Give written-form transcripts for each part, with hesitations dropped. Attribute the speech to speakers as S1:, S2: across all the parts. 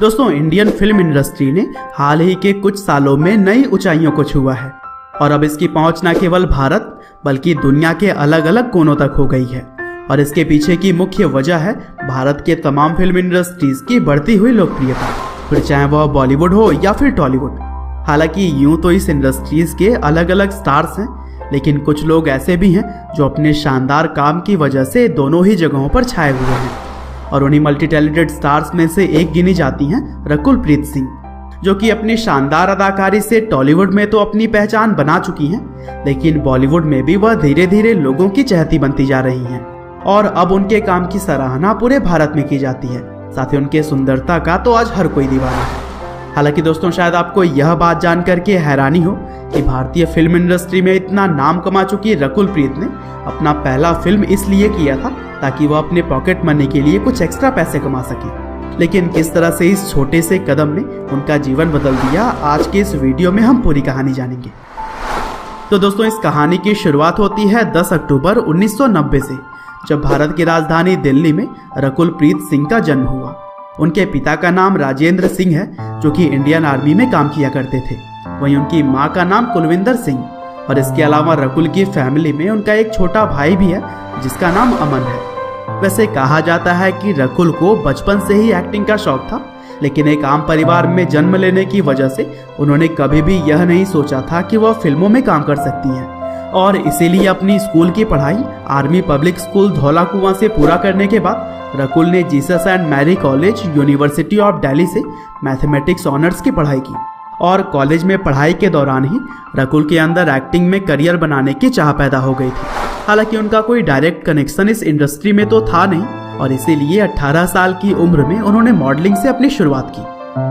S1: दोस्तों, Indian film industry ने हाल ही के कुछ सालों में नई ऊंचाइयों को छुआ है और अब इसकी पहुंच न केवल भारत बल्कि दुनिया के अलग अलग कोनों तक हो गई है। और इसके पीछे की मुख्य वजह है भारत के तमाम फिल्म इंडस्ट्रीज की बढ़ती हुई लोकप्रियता, फिर चाहे वह बॉलीवुड हो या फिर टॉलीवुड। हालांकि यूं तो इस इंडस्ट्रीज के अलग अलग स्टार्स हैं, लेकिन कुछ लोग ऐसे भी हैं जो अपने शानदार काम की वजह से दोनों ही जगहों पर छाए हुए हैं। और उन्हीं मल्टी टैलेंटेड स्टार्स में से एक गिनी जाती हैं रकुल प्रीत सिंह, जो कि अपनी शानदार अदाकारी से टॉलीवुड में तो अपनी पहचान बना चुकी हैं, लेकिन बॉलीवुड में भी वह धीरे धीरे लोगों की चहेती बनती जा रही हैं। और अब उनके काम की सराहना पूरे भारत में की जाती है। साथ ही उनके सुंदरता का तो आज हर कोई दीवाना है। हालांकि दोस्तों, शायद आपको यह बात जानकर के हैरानी हो कि भारतीय फिल्म इंडस्ट्री में इतना नाम कमा चुकी रकुल प्रीत ने अपना पहला फिल्म इसलिए किया था ताकि वह अपने पॉकेट मनी के लिए कुछ एक्स्ट्रा पैसे कमा सके। लेकिन किस तरह से इस छोटे से कदम ने उनका जीवन बदल दिया, आज के इस वीडियो में हम पूरी कहानी जानेंगे। तो दोस्तों, इस कहानी की शुरुआत होती है 10 अक्टूबर 1990 से, जब भारत की राजधानी दिल्ली में रकुल प्रीत सिंह का जन्म हुआ। उनके पिता का नाम राजेंद्र सिंह है, जो कि इंडियन आर्मी में काम किया करते थे। वहीं उनकी मां का नाम कुलविंदर सिंह। और इसके अलावा रकुल की फैमिली में उनका एक छोटा भाई भी है जिसका नाम अमन है। वैसे कहा जाता है कि रकुल को बचपन से ही एक्टिंग का शौक था, लेकिन एक आम परिवार में जन्म लेने की वजह से उन्होंने कभी भी यह नहीं सोचा था कि वह फिल्मों में काम कर सकती हैं। और इसीलिए अपनी स्कूल की पढ़ाई आर्मी पब्लिक स्कूल धौला कुआं से पूरा करने के बाद रकुल ने Jesus and Mary college university of Delhi से मैथमेटिक्स ऑनर्स की पढ़ाई की। और कॉलेज में पढ़ाई के दौरान ही रकुल के अंदर एक्टिंग में करियर बनाने की चाह पैदा हो गई थी। हालांकि उनका कोई डायरेक्ट कनेक्शन इस इंडस्ट्री में तो था नहीं, और इसीलिए 18 साल की उम्र में उन्होंने मॉडलिंग से अपनी शुरुआत की।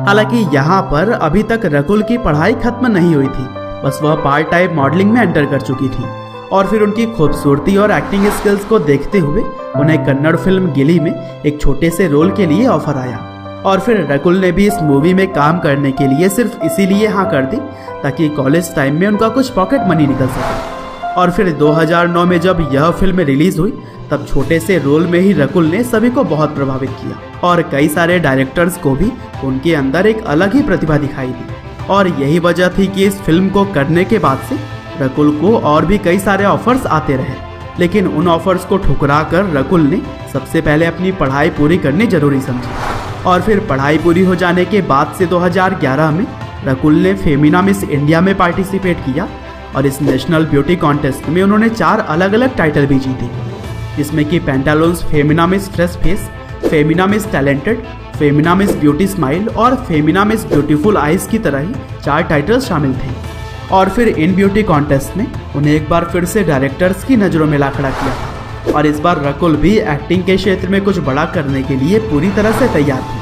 S1: हालांकि यहाँ पर अभी तक रकुल की पढ़ाई खत्म नहीं हुई थी, बस वह पार्ट टाइम मॉडलिंग में एंटर कर चुकी थी। और फिर उनकी खूबसूरती और एक्टिंग स्किल्स को देखते हुए उन्हें कन्नड़ फिल्म गिली में एक छोटे से रोल के लिए ऑफर आया। और फिर रकुल ने भी इस मूवी में काम करने के लिए सिर्फ इसीलिए हाँ कर दी ताकि कॉलेज टाइम में उनका कुछ पॉकेट मनी निकल सके। और फिर 2009 में जब यह फिल्म रिलीज हुई, तब छोटे से रोल में ही रकुल ने सभी को बहुत प्रभावित किया और कई सारे डायरेक्टर्स को भी उनके अंदर एक अलग ही प्रतिभा दिखाई दी। और यही वजह थी कि इस फिल्म को करने के बाद से रकुल को और भी कई सारे ऑफर्स आते रहे, लेकिन उन ऑफर्स को ठुकरा कर रकुल ने सबसे पहले अपनी पढ़ाई पूरी करनी जरूरी समझी। और फिर पढ़ाई पूरी हो जाने के बाद से 2011 में रकुल ने फेमिना मिस इंडिया में पार्टिसिपेट किया और इस नेशनल ब्यूटी कॉन्टेस्ट में उन्होंने 4 अलग अलग टाइटल भी जीते, जिसमें कि Pantaloons Femina miss fresh face, Femina miss talented, Femina miss beauty smile और फेमिना मिस ब्यूटीफुल आइज की तरह ही 4 टाइटल शामिल थे। और फिर इन ब्यूटी कॉन्टेस्ट में उन्हें एक बार फिर से डायरेक्टर्स की नज़रों में ला खड़ा किया था, और इस बार रकुल भी एक्टिंग के क्षेत्र में कुछ बड़ा करने के लिए पूरी तरह से तैयार थी।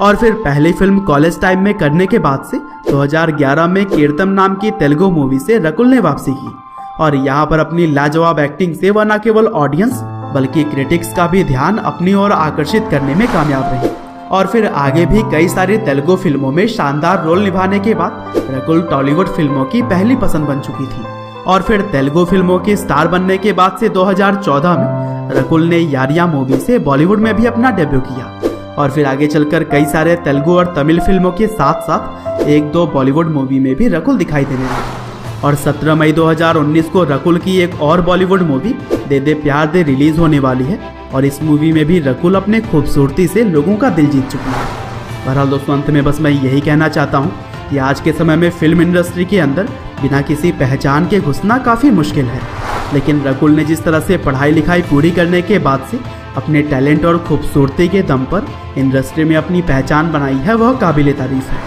S1: और फिर पहली फिल्म कॉलेज टाइम में करने के बाद से 2011 में कीर्तम नाम की तेलुगु मूवी से रकुल ने वापसी की, और यहाँ पर अपनी लाजवाब एक्टिंग से वह न केवल ऑडियंस बल्कि क्रिटिक्स का भी ध्यान अपनी ओर आकर्षित करने में कामयाब रही। और फिर आगे भी कई सारी तेलुगु फिल्मों में शानदार रोल निभाने के बाद रकुल टॉलीवुड फिल्मों की पहली पसंद बन चुकी थी। और फिर तेलुगु फिल्मों की स्टार बनने के बाद से 2014 में रकुल ने यारिया मूवी से बॉलीवुड में भी अपना डेब्यू किया। और फिर आगे चलकर कई सारे तेलुगु और तमिल फिल्मों के साथ साथ 1-2 बॉलीवुड मूवी में भी रकुल दिखाई देने लगे। और 17 मई 2019 को रकुल की एक और बॉलीवुड मूवी दे दे प्यार दे रिलीज होने वाली है, और इस मूवी में भी रकुल अपने खूबसूरती से लोगों का दिल जीत चुकी है। बहरहाल दोस्तों, अंत में बस मैं यही कहना चाहता हूँ कि आज के समय में फिल्म इंडस्ट्री के अंदर बिना किसी पहचान के घुसना काफ़ी मुश्किल है, लेकिन रकुल ने जिस तरह से पढ़ाई लिखाई पूरी करने के बाद से अपने टैलेंट और खूबसूरती के दम पर इंडस्ट्री में अपनी पहचान बनाई है, वह काबिले तारीफ है।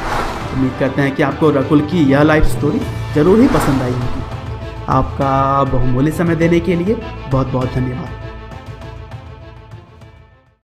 S1: उम्मीद करते हैं कि आपको रकुल की यह लाइफ स्टोरी जरूर ही पसंद आई होगी। आपका बहुमूल्य समय देने के लिए बहुत बहुत धन्यवाद।